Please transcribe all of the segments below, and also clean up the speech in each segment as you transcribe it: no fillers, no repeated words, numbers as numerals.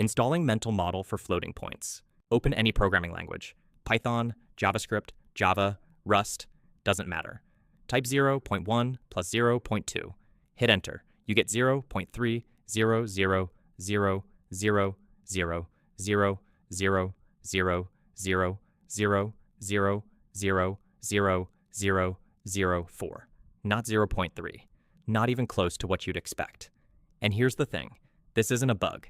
Installing mental model for floating points. Open any programming language. Python, JavaScript, Java, Rust, doesn't matter. Type 0.1 plus 0.2. Hit enter. You get 0.300000000000004. Not 0.3. Not even close to what you'd expect. And here's the thing. This isn't a bug.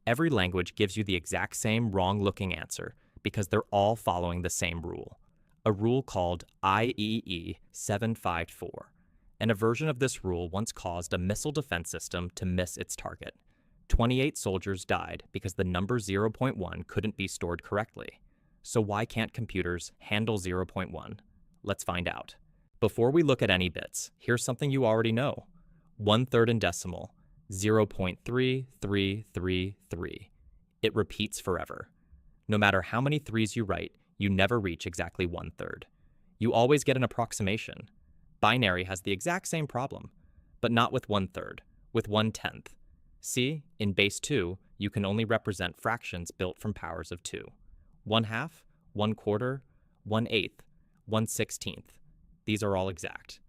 Every language gives you the exact same wrong-looking answer because they're all following the same rule. A rule called IEEE 754. And a version of this rule once caused a missile defense system to miss its target. 28 soldiers died because the number 0.1 couldn't be stored correctly. So why can't computers handle 0.1? Let's find out. Before we look at any bits, here's something you already know. 1/3 in decimal, 0.3333. It repeats forever. No matter how many threes you write, you never reach exactly 1/3. You always get an approximation. Binary has the exact same problem, but not with 1/3, with 1/10. See, in base 2, you can only represent fractions built from powers of 2. 1/2, 1/4, 1/8, 1/16. These are all exact.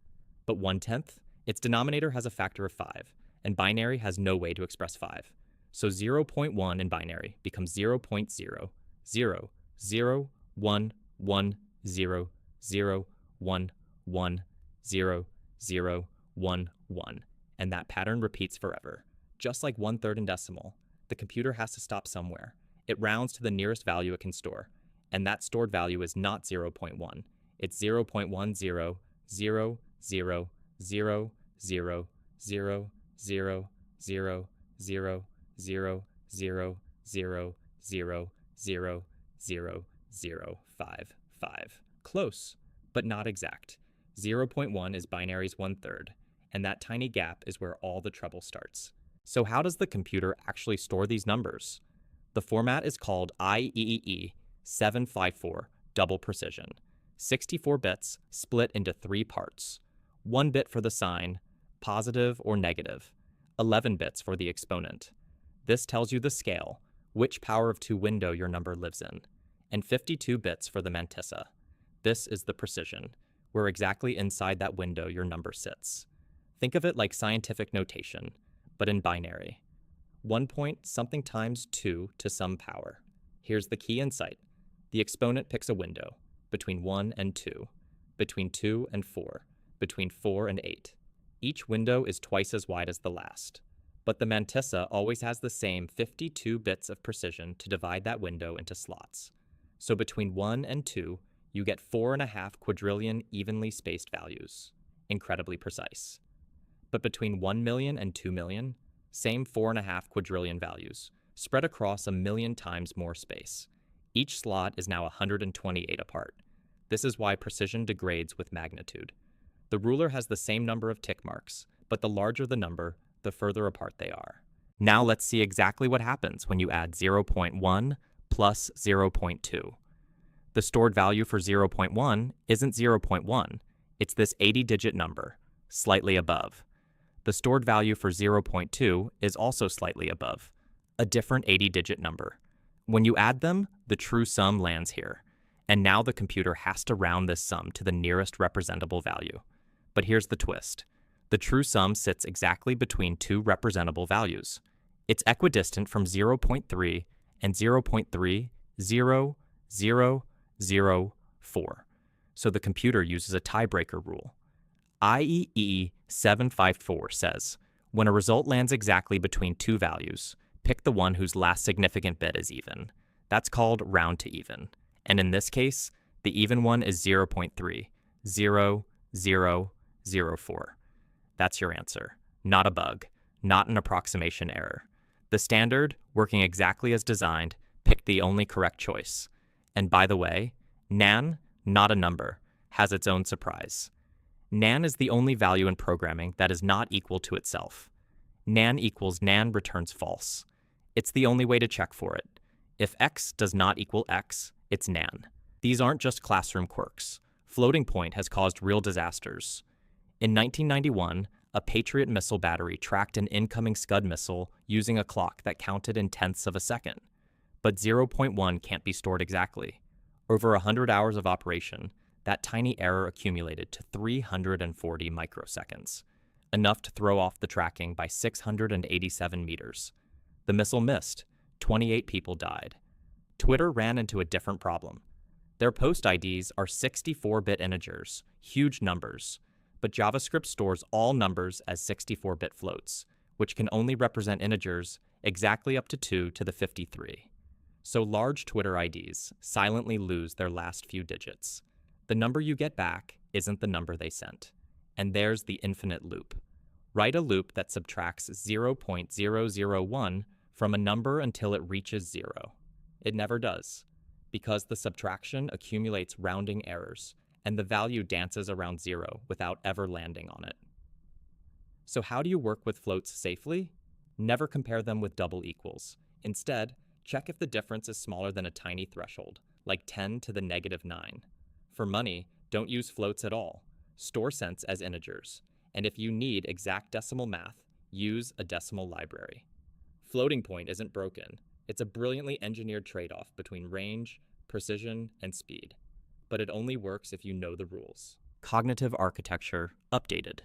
But 1/10, its denominator has a factor of 5, and binary has no way to express 5. So 0.1 in binary becomes 0.0001100110011, and that pattern repeats forever. Just like 1/3 in decimal, the computer has to stop somewhere. It rounds to the nearest value it can store, and that stored value is not 0.1. It's 0.10000000000000000055. Close, but not exact. 0.1 is binary's 1/3, and that tiny gap is where all the trouble starts. So how does the computer actually store these numbers? The format is called IEEE 754 double precision. 64 bits split into 3 parts. 1 bit for the sign, positive or negative. 11 bits for the exponent. This tells you the scale, which power of 2 window your number lives in. And 52 bits for the mantissa. This is the precision, where exactly inside that window your number sits. Think of it like scientific notation, but in binary. 1 point something times 2 to some power. Here's the key insight. The exponent picks a window, between 1 and 2, between 2 and 4, between 4 and 8. Each window is twice as wide as the last. But the mantissa always has the same 52 bits of precision to divide that window into slots. So between 1 and 2, you get 4.5 quadrillion evenly spaced values. Incredibly precise. But between 1 million and 2 million, same 4.5 quadrillion values, spread across 1 million times more space. Each slot is now 128 apart. This is why precision degrades with magnitude. The ruler has the same number of tick marks, but the larger the number, the further apart they are. Now let's see exactly what happens when you add 0.1 plus 0.2. The stored value for 0.1 isn't 0.1, it's this 80-digit number, slightly above. The stored value for 0.2 is also slightly above, a different 80-digit number. When you add them, the true sum lands here. And now the computer has to round this sum to the nearest representable value. But here's the twist. The true sum sits exactly between 2 representable values. It's equidistant from 0.3 and 0.30004. So the computer uses a tiebreaker rule. IEEE 754 says, when a result lands exactly between 2 values, pick the one whose last significant bit is even. That's called round to even. And in this case, the even one is 0.30004. That's your answer. Not a bug, not an approximation error. The standard, working exactly as designed, picked the only correct choice. And by the way, nan, not a number, has its own surprise. Nan is the only value in programming that is not equal to itself. Nan equals nan returns false. It's the only way to check for it. If x does not equal x, it's nan. These aren't just classroom quirks. Floating point has caused real disasters. In 1991, a Patriot missile battery tracked an incoming Scud missile using a clock that counted in tenths of a second. But 0.1 can't be stored exactly. Over 100 hours of operation, that tiny error accumulated to 340 microseconds, enough to throw off the tracking by 687 meters. The missile missed. 28 people died. Twitter ran into a different problem. Their post IDs are 64-bit integers, huge numbers, but JavaScript stores all numbers as 64-bit floats, which can only represent integers exactly up to 2 to the 53. So large Twitter IDs silently lose their last few digits. The number you get back isn't the number they sent. And there's the infinite loop. Write a loop that subtracts 0.001 from a number until it reaches 0. It never does, because the subtraction accumulates rounding errors, and the value dances around 0 without ever landing on it. So how do you work with floats safely? Never compare them with double equals. Instead, check if the difference is smaller than a tiny threshold, like 10 to the -9. For money, don't use floats at all. Store cents as integers. And if you need exact decimal math, use a decimal library. Floating point isn't broken. It's a brilliantly engineered trade-off between range, precision, and speed. But it only works if you know the rules. Cognitive architecture updated.